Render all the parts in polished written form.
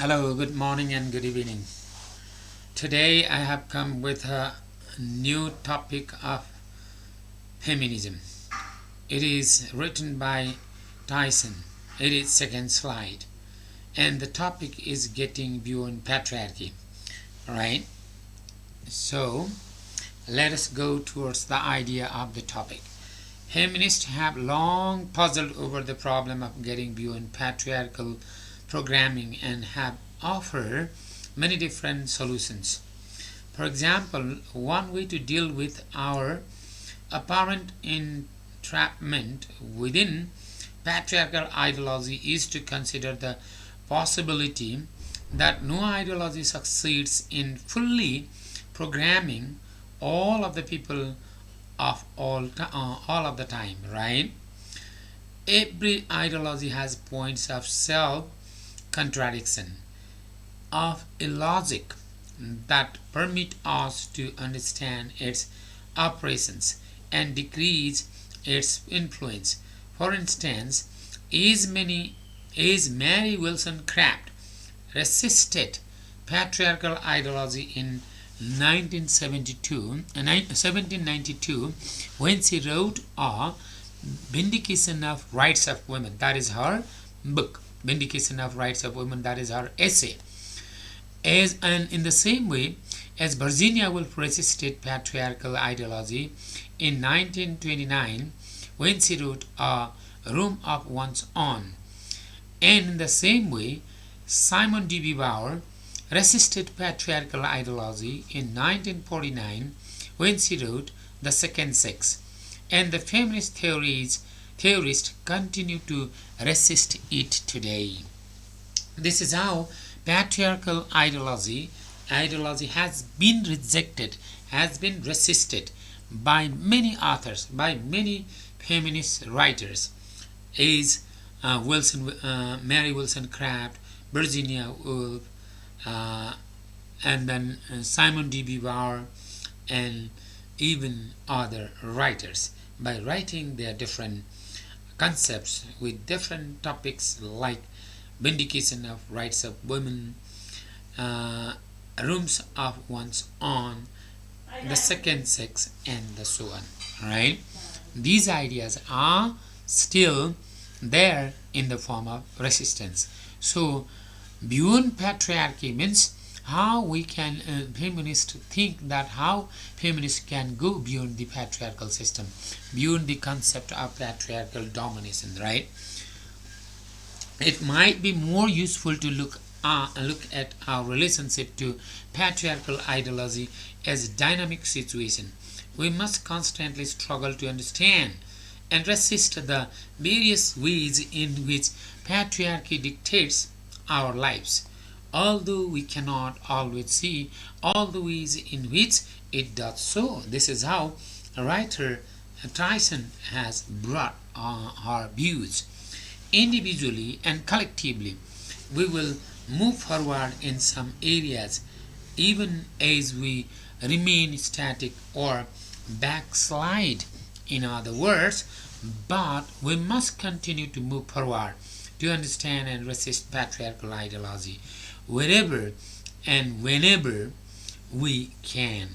Hello, good morning and good evening. Today I have come with a new topic of feminism. It is written by Tyson. It is second slide. And the topic is getting beyond patriarchy. Right? So let us go towards the idea of the topic. Feminists have long puzzled over the problem of getting beyond patriarchal programming and have offered many different solutions. For example, one way to deal with our apparent entrapment within patriarchal ideology is to consider the possibility that no ideology succeeds in fully programming all of the people of all of the time, right? Every ideology has points of self contradiction, of illogic that permit us to understand its operations and decrease its influence. For instance, is Mary Wollstonecraft resisted patriarchal ideology in 1792 when she wrote a Vindication of Rights of Women. That is her book. Vindication of Rights of Women. That is her essay. And in the same way as Virginia Woolf resisted patriarchal ideology in 1929 when she wrote A Room of One's Own. And in the same way, Simone de Beauvoir resisted patriarchal ideology in 1949 when she wrote The Second Sex. And the feminist theorists continue to resist it today. This is how patriarchal ideology has been rejected, has been resisted by many authors, by many feminist writers, as Mary Wollstonecraft, Virginia Woolf, and then Simone de Beauvoir, and even other writers, by writing their different concepts with different topics like vindication of rights of women, rooms of one's own, the second sex, and so on. Right? These ideas are still there in the form of resistance. So, beyond patriarchy means how we can feminists think that how feminists can go beyond the patriarchal system, beyond the concept of patriarchal domination, right? It might be more useful to look at our relationship to patriarchal ideology as a dynamic situation. We must constantly struggle to understand and resist the various ways in which patriarchy dictates our lives, although we cannot always see all the ways in which it does so. This is how writer Tyson has brought her views. Individually and collectively, we will move forward in some areas even as we remain static or backslide, in other words, but we must continue to move forward to understand and resist patriarchal ideology wherever and whenever we can.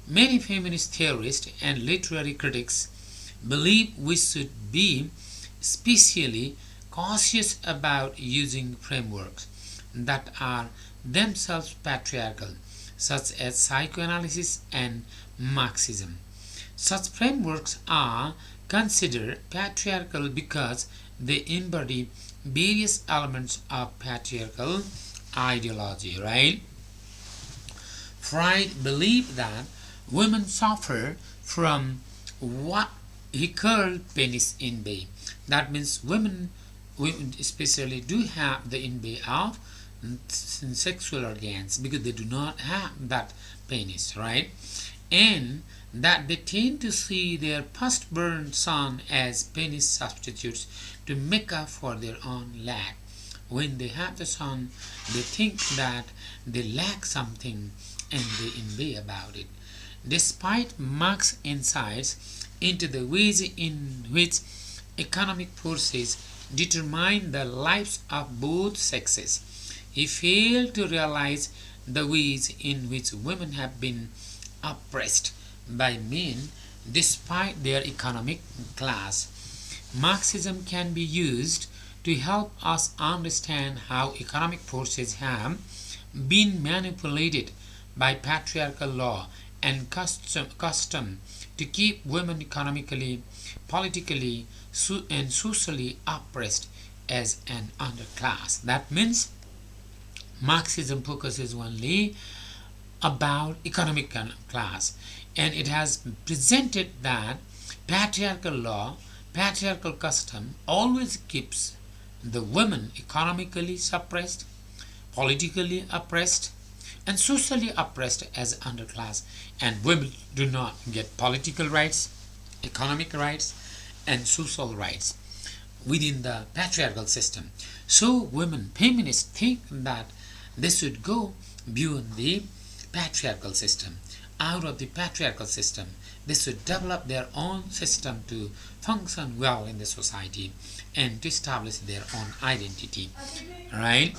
Many feminist theorists and literary critics believe we should be especially cautious about using frameworks that are themselves patriarchal, such as psychoanalysis and Marxism. Such frameworks are considered patriarchal because they embody various elements of patriarchal ideology, right? Freud believed that women suffer from what he called penis envy. That means women especially do have the envy of sexual organs because they do not have that penis, right? And that they tend to see their firstborn son as penis substitutes to make up for their own lack. When they have the son, they think that they lack something and they envy about it. Despite Marx's insights into the ways in which economic forces determine the lives of both sexes, He failed to realize the ways in which women have been oppressed by men despite their economic class. Marxism can be used to help us understand how economic forces have been manipulated by patriarchal law and custom to keep women economically, politically, and socially oppressed as an underclass. That means Marxism focuses only about economic class, and it has presented that patriarchal law, patriarchal custom always keeps the women economically suppressed, politically oppressed, and socially oppressed as underclass, and women do not get political rights, economic rights, and social rights within the patriarchal system. So women feminists think that they should go beyond the patriarchal system. Out of the patriarchal system, they should develop their own system to function well in the society and to establish their own identity. Right?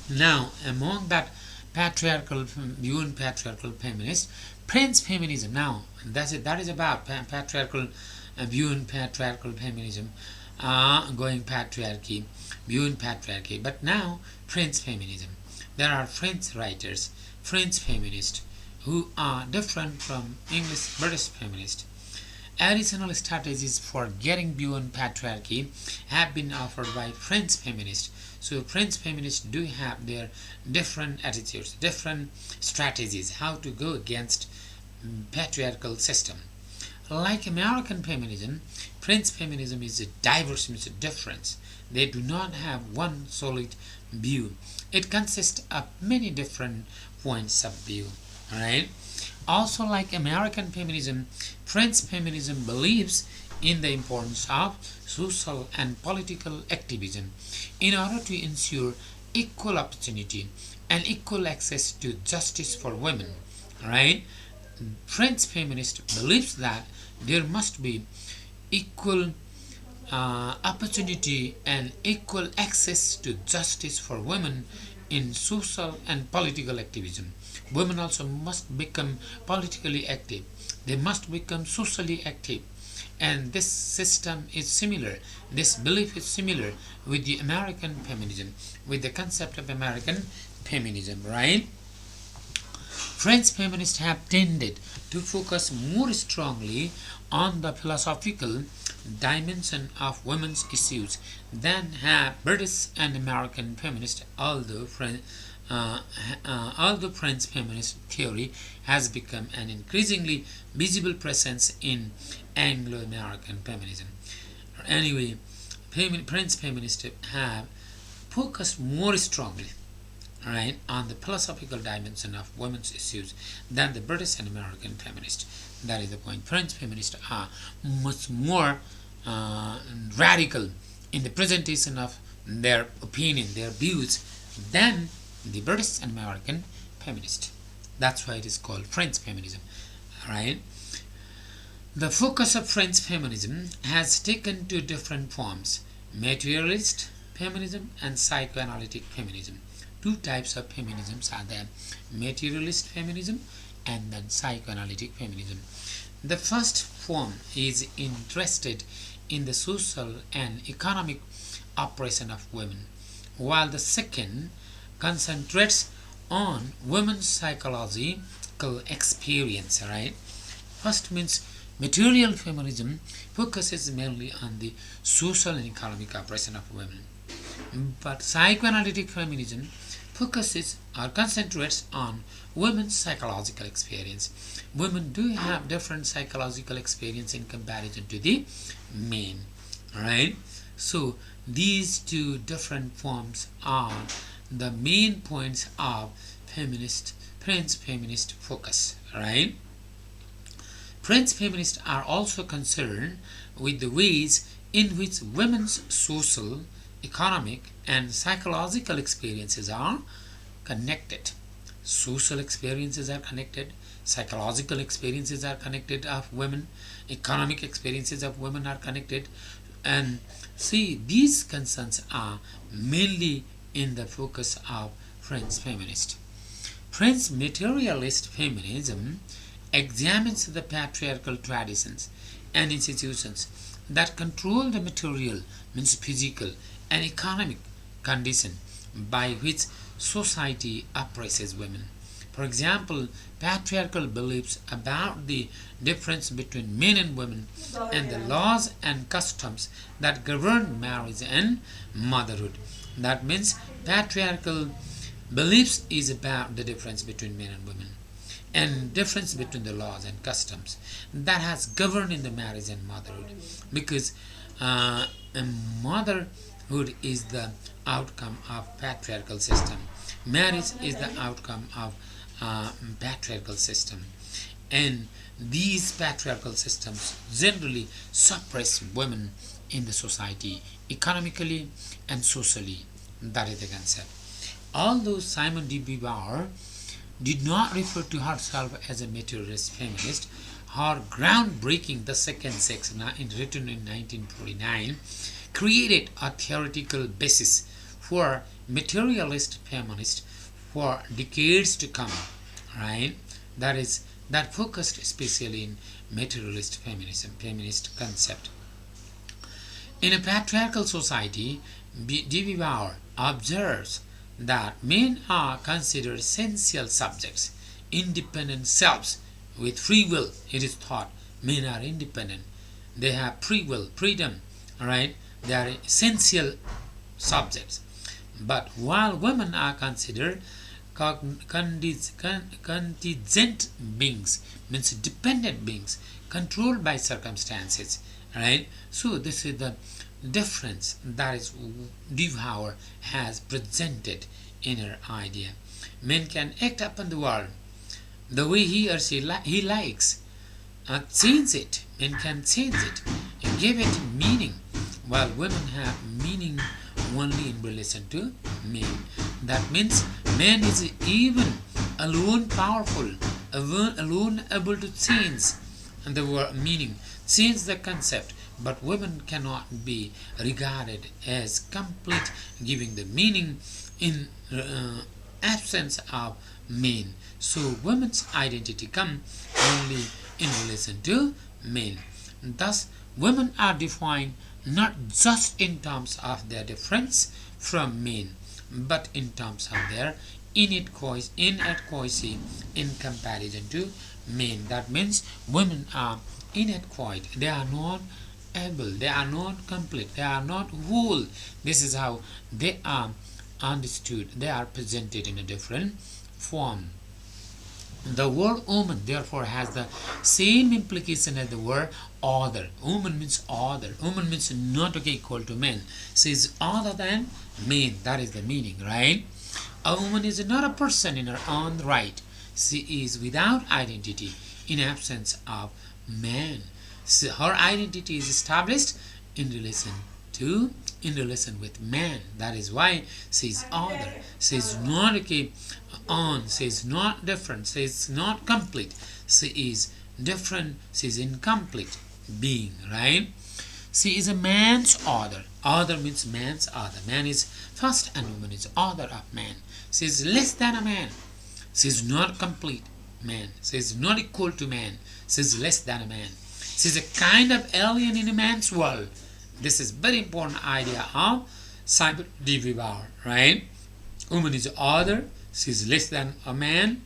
Now, among that patriarchal, beyond patriarchal feminists, Prince feminism. Now, that is about patriarchal, beyond patriarchal feminism, going patriarchy, beyond patriarchy. But now, French feminism. There are French writers, French feminists, who are different from English British feminists. Additional strategies for getting beyond patriarchy have been offered by French feminists. So French feminists do have their different attitudes, different strategies how to go against patriarchal system. Like American feminism, French feminism is diverse, means different. They do not have one solid view. It consists of many different points of view. Right? Also, like American feminism, French feminism believes in the importance of social and political activism in order to ensure equal opportunity and equal access to justice for women. Right? French feminist believes that there must be equal opportunity and equal access to justice for women in social and political activism. Women also must become politically active. They must become socially active. And this system is similar, this belief is similar with the American feminism, with the concept of American feminism, right? French feminists have tended to focus more strongly on the philosophical dimension of women's issues than have British and American feminists, although French feminist theory has become an increasingly visible presence in Anglo-American feminism. Anyway, French feminists have focused more strongly, right, on the philosophical dimension of women's issues than the British and American feminists. That is the point. French feminists are much more radical in the presentation of their opinion, their views, than the British and American feminist. That's why it is called French feminism. Right? The focus of French feminism has taken two different forms: materialist feminism and psychoanalytic feminism. Two types of feminisms are there: materialist feminism and then psychoanalytic feminism. The first form is interested in the social and economic oppression of women, while the second concentrates on women's psychological experience. Right? First means material feminism focuses mainly on the social and economic oppression of women, but psychoanalytic feminism focuses or concentrates on women's psychological experience. Women do have different psychological experience in comparison to the men. Right? So these two different forms are the main points of French feminist focus. Right? French feminists are also concerned with the ways in which women's social, economic, and psychological experiences are connected. Social experiences are connected, psychological experiences are connected of women, economic experiences of women are connected, and see, these concerns are mainly in the focus of French feminists. French materialist feminism examines the patriarchal traditions and institutions that control the material, means physical and economic condition by which society oppresses women. For example, patriarchal beliefs about the difference between men and women and the laws and customs that govern marriage and motherhood. That means patriarchal beliefs is about the difference between men and women and difference between the laws and customs that has governed in the marriage and motherhood, because motherhood is the outcome of patriarchal system, marriage is the outcome of patriarchal system, and these patriarchal systems generally suppress women in the society economically and socially. That is the concept. Although Simone de Beauvoir did not refer to herself as a materialist feminist, her groundbreaking The Second Sex, written in 1949, created a theoretical basis for materialist feminists for decades to come, right? That focused especially in materialist feminism, feminist concept. In a patriarchal society, de Beauvoir observes that men are considered essential subjects, independent selves with free will. It is thought men are independent, they have free will, freedom, right? They are essential subjects. But while women are considered contingent beings, means dependent beings, controlled by circumstances, right? So this is the difference that is de Beauvoir has presented in her idea. Men can act upon the world the way he or she he likes, change it. Men can change it and give it meaning, while women have meaning only in relation to men. That means man is even alone powerful, alone able to change the word meaning, change the concept, but women cannot be regarded as complete, giving the meaning in absence of men. So women's identity comes only in relation to men. Thus, women are defined not just in terms of their difference from men, but in terms of their inadequacy in comparison to men. That means women are inadequate, they are not able, they are not complete, they are not whole. This is how they are understood, they are presented in a different form. The word woman therefore has the same implication as the word other. Woman means other. Woman means not equal to men. She is other than men. That is the meaning, right? A woman is not a person in her own right. She is without identity in absence of man. So her identity is established in relation with man. That is why she is other. She is not she is not different, she is not complete, she is different, she is incomplete being, right? She is a man's other. Other means man's other. Man is first and woman is other of man. She is less than a man. She is not complete man. She is not equal to man. She is less than a man. She is a kind of alien in a man's world. This is very important idea of Simone de Beauvoir, right? Woman is other. She is less than a man.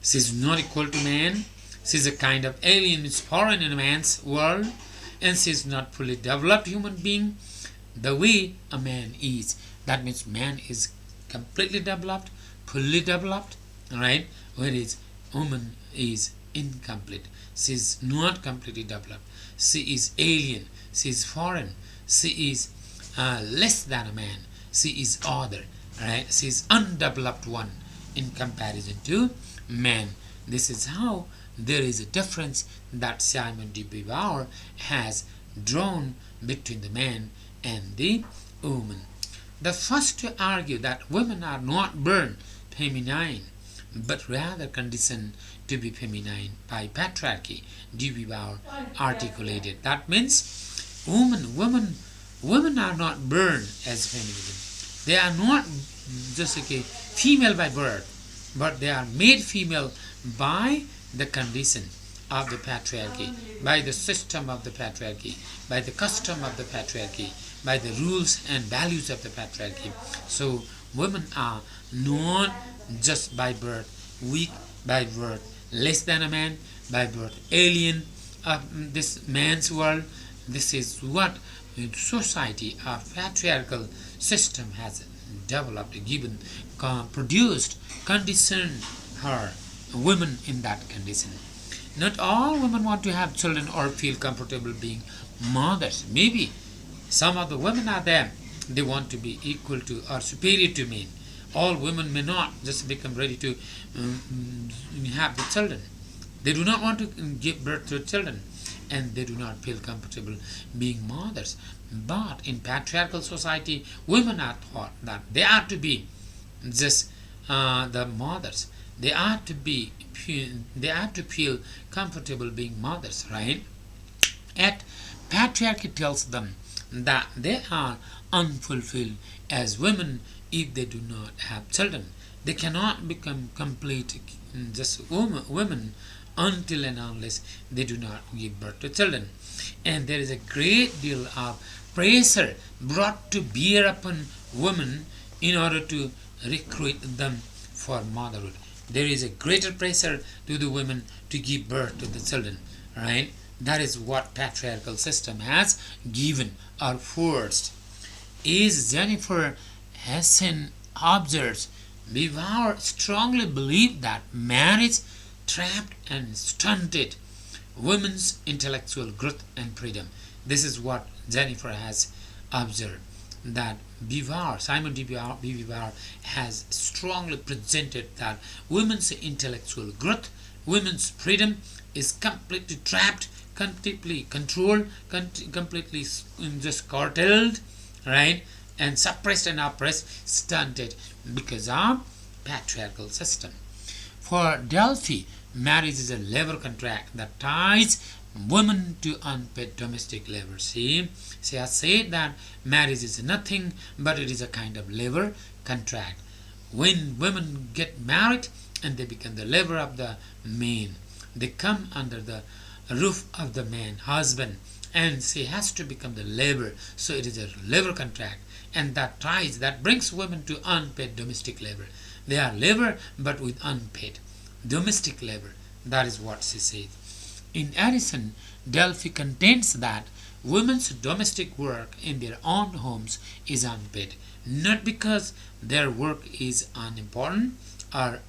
She is not equal to man. She is a kind of alien, is foreign in a man's world, and she is not fully developed human being the way a man is. That means man is completely developed, fully developed, right? Whereas woman is incomplete. She is not completely developed. She is alien. She is foreign. She is less than a man. She is other. Right? She is undeveloped one in comparison to man. This is how there is a difference that Simone de Beauvoir has drawn between the man and the woman. The first to argue that women are not born feminine, but rather conditioned to be feminine by patriarchy, de Beauvoir articulated. That means women are not born as feminism. They are not just female by birth, but they are made female by the condition of the patriarchy, by the system of the patriarchy, by the custom of the patriarchy, by the rules and values of the patriarchy. So women are not just by birth weak, by birth less than a man, by birth alien of this man's world. This is what society, a patriarchal system has developed, given, produced, conditioned her, women in that condition. Not all women want to have children or feel comfortable being mothers. Maybe some of the women are there, they want to be equal to or superior to men. All women may not just become ready to have the children. They do not want to give birth to children, and they do not feel comfortable being mothers. But in patriarchal society, women are taught that they are to be just the mothers. They are to feel comfortable being mothers, right? Yet patriarchy tells them that they are unfulfilled as women if they do not have children. They cannot become complete just women until and unless they do not give birth to children. And there is a great deal of pressure brought to bear upon women in order to recruit them for motherhood. There is a greater pressure to the women to give birth to the children, right? That is what patriarchal system has given or forced. As Jennifer Hessen observes, Bhawani strongly believed that marriage trapped and stunted women's intellectual growth and freedom. This is what Jennifer has observed, that Simon D. Bhawani has strongly presented that women's intellectual growth, women's freedom is completely trapped, completely controlled, completely just curtailed, right, and suppressed and oppressed, stunted because of patriarchal system. For Delphi, marriage is a labor contract that ties women to unpaid domestic labor. She has said that marriage is nothing but it is a kind of labor contract. When women get married and they become the labor of the man, they come under the roof of the man, husband, and she has to become the labor. So it is a labor contract, and that ties, that brings women to unpaid domestic labor. They are labor but with unpaid domestic labor. That is what she says. In addition, Delphi contends that women's domestic work in their own homes is unpaid, not because their work is unimportant or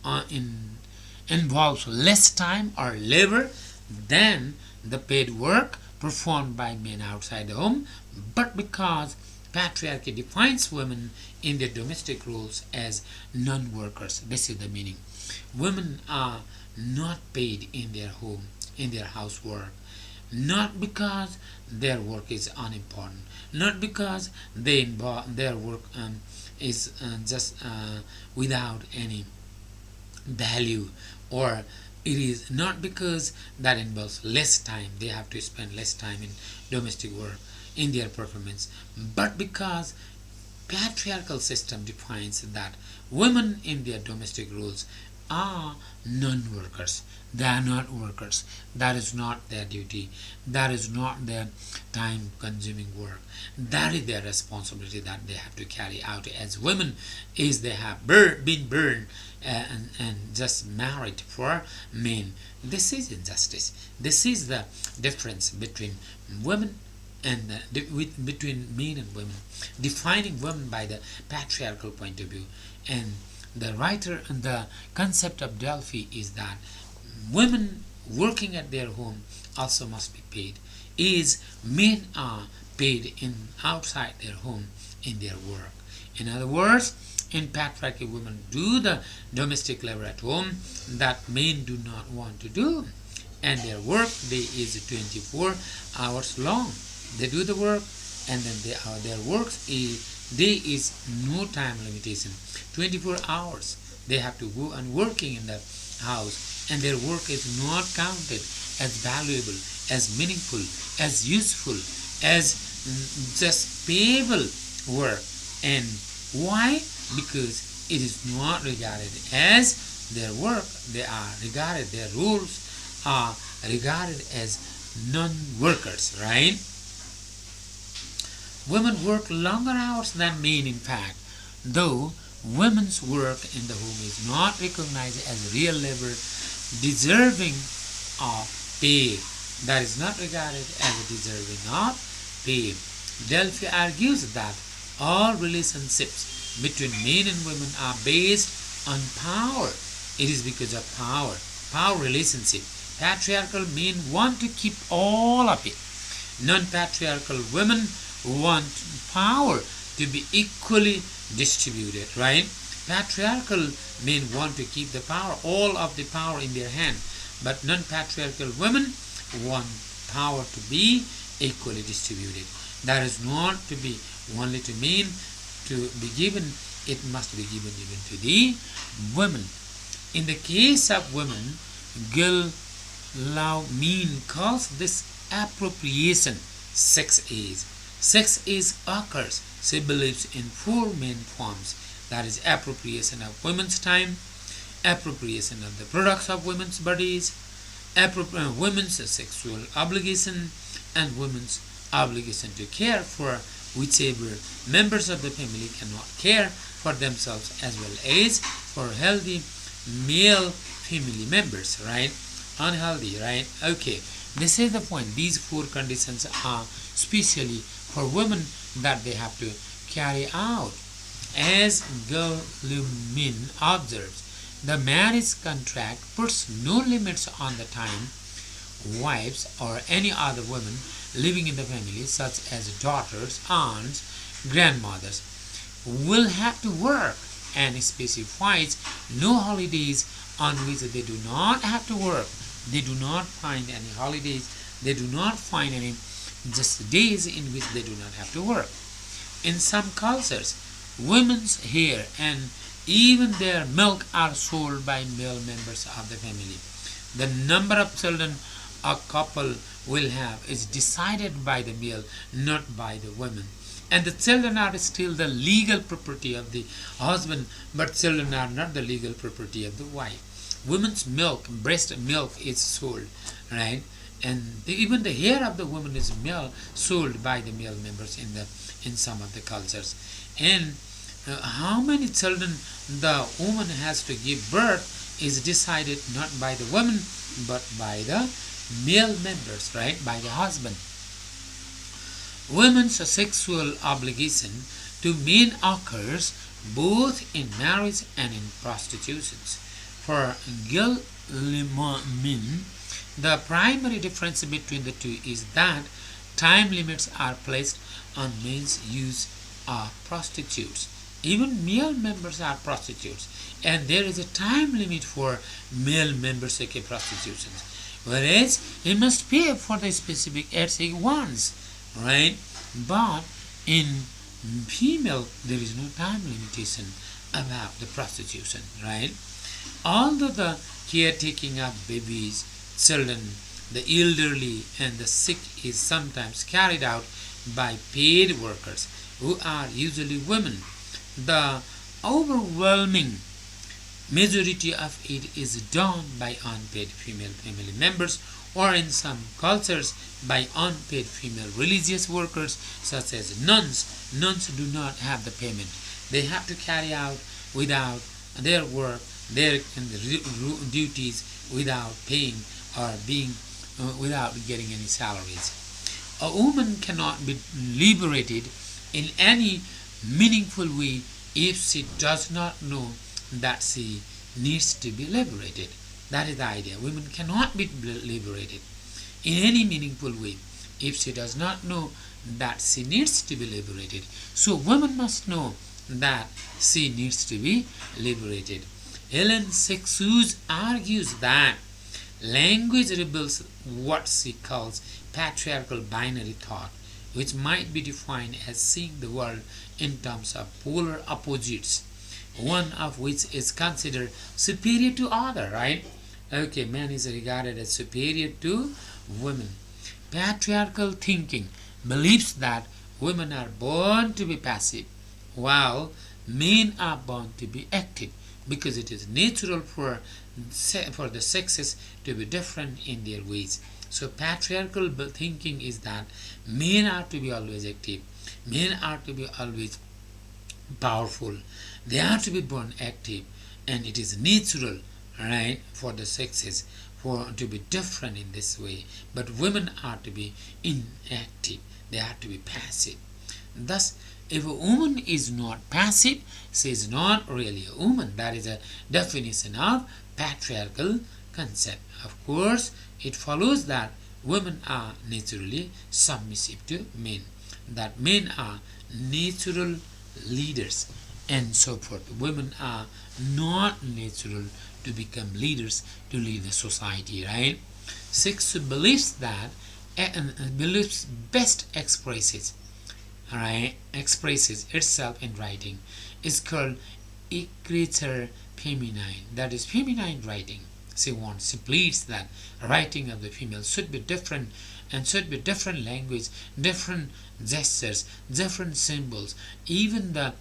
involves less time or labor than the paid work performed by men outside the home, but because patriarchy defines women in their domestic roles as non-workers. This is the meaning. Women are not paid in their home, in their housework, not because their work is unimportant, not because their work is just without any value, or it is not because that involves less time, they have to spend less time in domestic work in their performance, but because patriarchal system defines that women in their domestic roles are non-workers. They are not workers. That is not their duty. That is not their time-consuming work. That is their responsibility that they have to carry out as women, is they have been burned and just married for men. This is injustice. This is the difference between women and between men and women, defining women by the patriarchal point of view. And the writer and the concept of Delphi is that women working at their home also must be paid, is men are paid in outside their home in their work. In other words, in patriarchy, women do the domestic labor at home that men do not want to do, and their work day is 24 hours long. They do the work, and then their work day is no time limitation, 24 hours. They have to go and working in the house, and their work is not counted as valuable, as meaningful, as useful, as just payable work. And Why? Because it is not regarded as their work. They are regarded, their roles are regarded as non-workers, right? Women work longer hours than men, in fact, though women's work in the home is not recognized as real labor deserving of pay. That is not regarded as deserving of pay. Delphi argues that all relationships between men and women are based on power. It is because of power relationship. Patriarchal men want to keep all of it. Non-patriarchal women want power to be equally distributed, right? Patriarchal men want to keep the power, all of the power in their hand, but non-patriarchal women want power to be equally distributed. That is not to be only to men to be given, it must be given even to the women. In the case of women, Gil Lau Min calls this appropriation sex age. Sex age occurs, she believes, in four main forms. That is appropriation of women's time, appropriation of the products of women's bodies, women's sexual obligation, and women's obligation to care for whichever members of the family cannot care for themselves, as well as for healthy male family members, right? Unhealthy, right? Okay, this is the point. These four conditions are specially for women that they have to carry out. As Gillumin observes, the marriage contract puts no limits on the time wives or any other women living in the family, such as daughters, aunts, grandmothers, will have to work, and specifies no holidays on which they do not have to work. They do not find any holidays, they do not find any just days in which they do not have to work. In some cultures, women's hair and even their milk are sold by male members of the family. The number of children a couple will have is decided by the male, not by the women. And the children are still the legal property of the husband, but children are not the legal property of the wife. Women's milk, breast milk, is sold, right? And even the hair of the woman is sold by the male members in some of the cultures. And how many children the woman has to give birth is decided not by the woman but by the male members, right? By the husband. Women's sexual obligation to men occurs both in marriage and in prostitutions. For Gilliman, the primary difference between the two is that time limits are placed on men's use of prostitutes. Even male members are prostitutes, and there is a time limit for male members of prostitutions, whereas he must pay for the specific acts he wants, right? But in female, there is no time limitation about the prostitution, right? Although the caretaking of babies, children, the elderly, and the sick is sometimes carried out by paid workers, who are usually women, the overwhelming majority of it is done by unpaid female family members, or in some cultures by unpaid female religious workers such as nuns. Nuns do not have the payment. They have to carry out without their work, their duties without paying or being without getting any salaries. A woman cannot be liberated in any meaningful way if she does not know that she needs to be liberated. That is the idea. Women cannot be liberated in any meaningful way if she does not know that she needs to be liberated. So women must know that she needs to be liberated. Helen Sexus argues that language reveals what she calls patriarchal binary thought, which might be defined as seeing the world in terms of polar opposites, one of which is considered superior to other, right? Okay, man is regarded as superior to women. Patriarchal thinking believes that women are born to be passive, while men are born to be active because it is natural for the sexes to be different in their ways. So patriarchal thinking is that men are to be always active, men are to be always powerful, they are to be born active, and it is natural, right, for the sexes to be different in this way. But women are to be inactive, they are to be passive. Thus, if a woman is not passive, she is not really a woman. That is a definition of patriarchal concept. Of course, it follows that women are naturally submissive to men, that men are natural leaders, and so forth. Women are not natural to become leaders, to lead the society, right? Six believes that beliefs best expresses itself in writing is called écriture feminine, that is feminine writing. She pleads that writing of the female should be different, and should be different language, different gestures, different symbols. Even the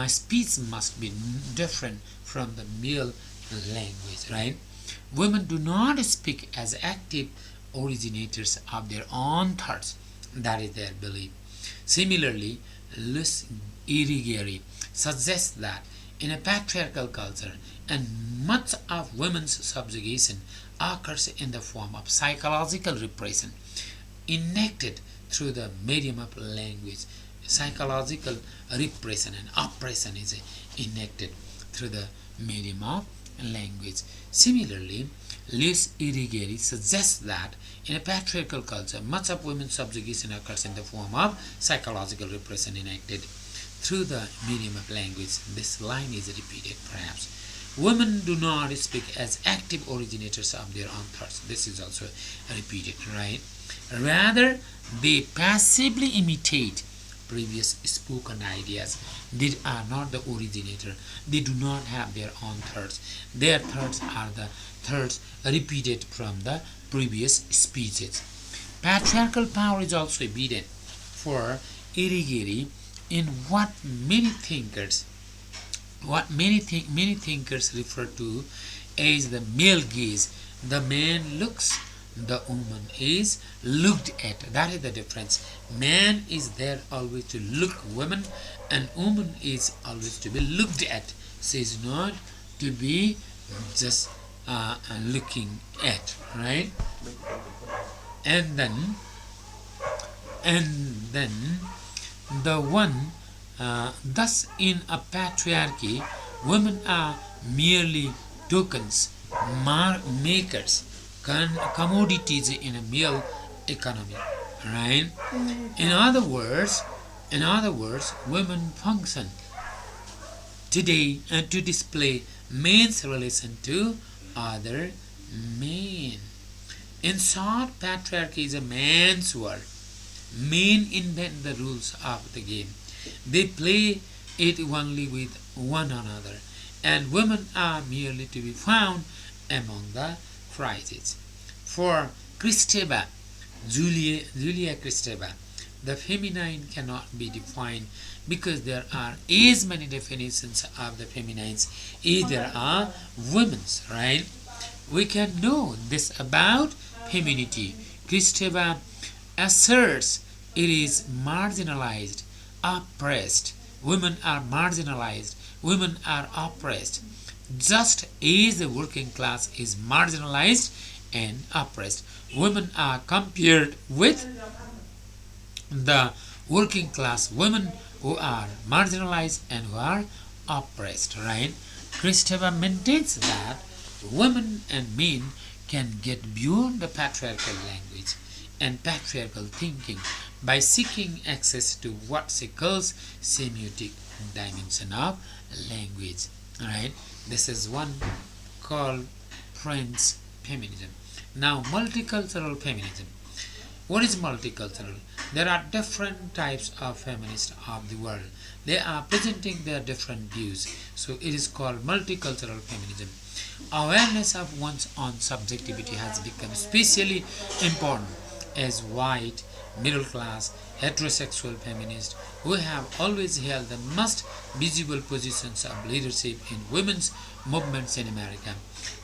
speech must be different from the male language, right? Women do not speak as active originators of their own thoughts. That is their belief. Similarly, Luce Irigaray suggests that in a patriarchal culture, and much of women's subjugation occurs in the form of psychological repression enacted through the medium of language. Psychological repression and oppression is enacted through the medium of language. Similarly, Luce Irigaray suggests that in a patriarchal culture, much of women's subjugation occurs in the form of psychological repression enacted through the medium of language. This line is repeated perhaps. Women do not speak as active originators of their own thoughts. This is also repeated, right? Rather, they passively imitate previous spoken ideas. They are not the originator. They do not have their own thoughts. Their thoughts are the thoughts repeated from the previous speeches. Patriarchal power is also evident for Irigaray in what many thinkers refer to as the male gaze. The man looks, the woman is looked at. That is the difference. Man is there always to look woman, and woman is always to be looked at. She is not to be just looking at, right? And then the one thus in a patriarchy, women are merely tokens, makers, commodities in a male economy, right? In other words, women function today to display men's relation to other men. In short, patriarchy is a man's world. Men invent the rules of the game. They play it only with one another, and women are merely to be found among the prizes. For Kristeva, Julia Kristeva, the feminine cannot be defined because there are as many definitions of the feminines as there are women's, right? We can know this about femininity. Kristeva asserts it is marginalized, oppressed. Women are marginalized, women are oppressed, just as the working class is marginalized and oppressed. Women are compared with the working class women who are marginalized and who are oppressed, right? Kristeva maintains that women and men can get beyond the patriarchal language and patriarchal thinking by seeking access to what she calls semiotic dimension of language, right? This is one called French feminism. Now, multicultural feminism. What is multicultural? There are different types of feminists of the world. They are presenting their different views. So it is called multicultural feminism. Awareness of one's own subjectivity has become especially important as white, middle class, heterosexual feminists who have always held the most visible positions of leadership in women's movements in America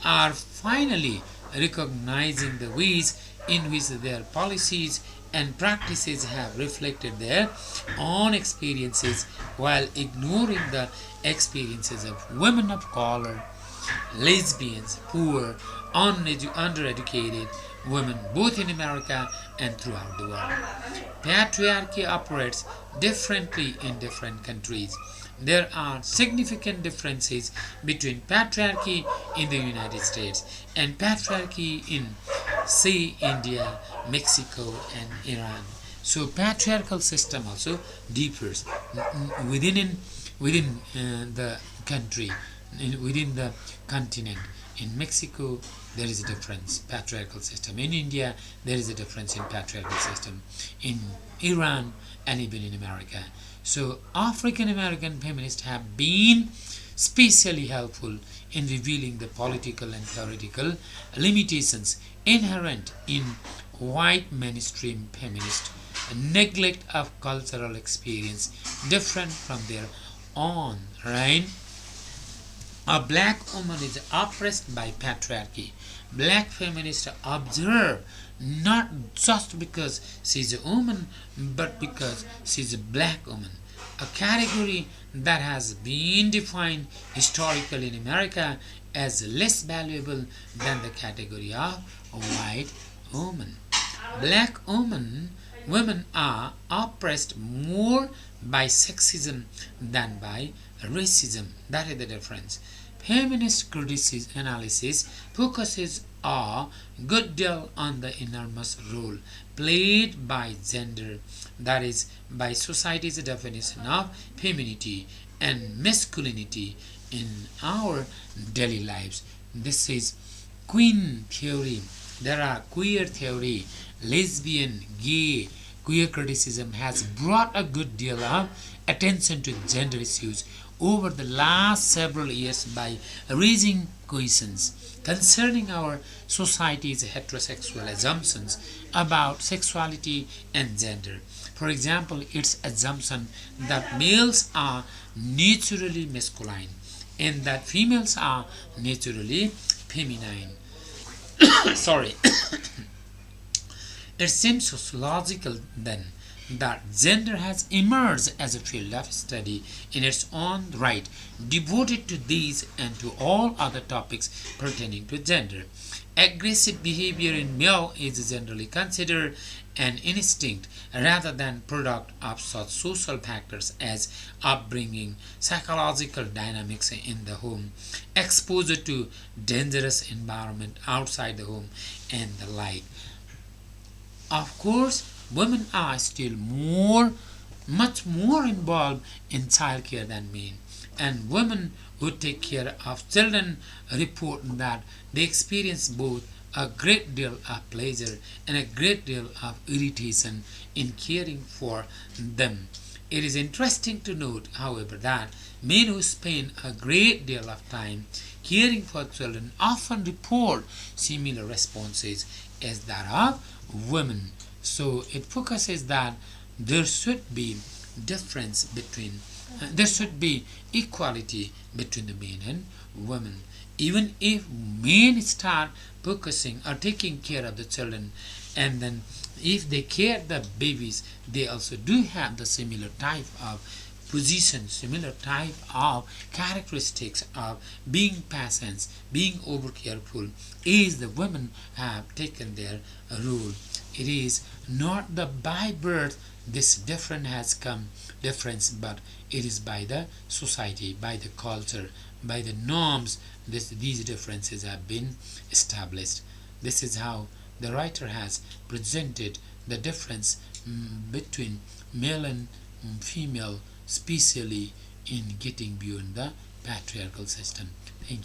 are finally recognizing the ways in which their policies and practices have reflected their own experiences while ignoring the experiences of women of color, lesbians, poor, undereducated women both in America and throughout the world. Patriarchy operates differently in different countries. There are significant differences between patriarchy in the United States and patriarchy in, say, India, Mexico, and Iran. So patriarchal system also differs within the country, within the continent. In Mexico, there is a difference patriarchal system. In India, there is a difference in patriarchal system. In Iran and even in America. So African American feminists have been especially helpful in revealing the political and theoretical limitations inherent in white mainstream feminist neglect of cultural experience different from their own, right? A black woman is oppressed by patriarchy. Black feminists observe not just because she's a woman, but because she's a black woman. A category that has been defined historically in America as less valuable than the category of white woman. Black women are oppressed more by sexism than by racism. That is the difference. Feminist criticism analysis focuses a good deal on the enormous role played by gender, that is, by society's definition of femininity and masculinity in our daily lives. This is queen theory. There are queer theory, lesbian, gay. Queer criticism has brought a good deal of attention to gender issues over the last several years by raising questions concerning our society's heterosexual assumptions about sexuality and gender. For example, its assumption that males are naturally masculine and that females are naturally feminine. Sorry. It seems sociological then that gender has emerged as a field of study in its own right, devoted to these and to all other topics pertaining to gender. Aggressive behavior in male is generally considered an instinct rather than product of such social factors as upbringing, psychological dynamics in the home, exposure to dangerous environment outside the home, and the like. Of course, women are still much more involved in childcare than men, and women who take care of children report that they experience both a great deal of pleasure and a great deal of irritation in caring for them. It is interesting to note, however, that men who spend a great deal of time caring for children often report similar responses as that of women. So it focuses that there should be there should be equality between the men and women. Even if men start focusing or taking care of the children, and then if they care the babies, they also do have the similar type of position, similar type of characteristics of being patient, being over careful, as the women have taken their role. It is not the by birth this difference, but it is by the society, by the culture, by the norms these differences have been established. This is how the writer has presented the difference between male and female, especially in getting beyond the patriarchal system. Thank you.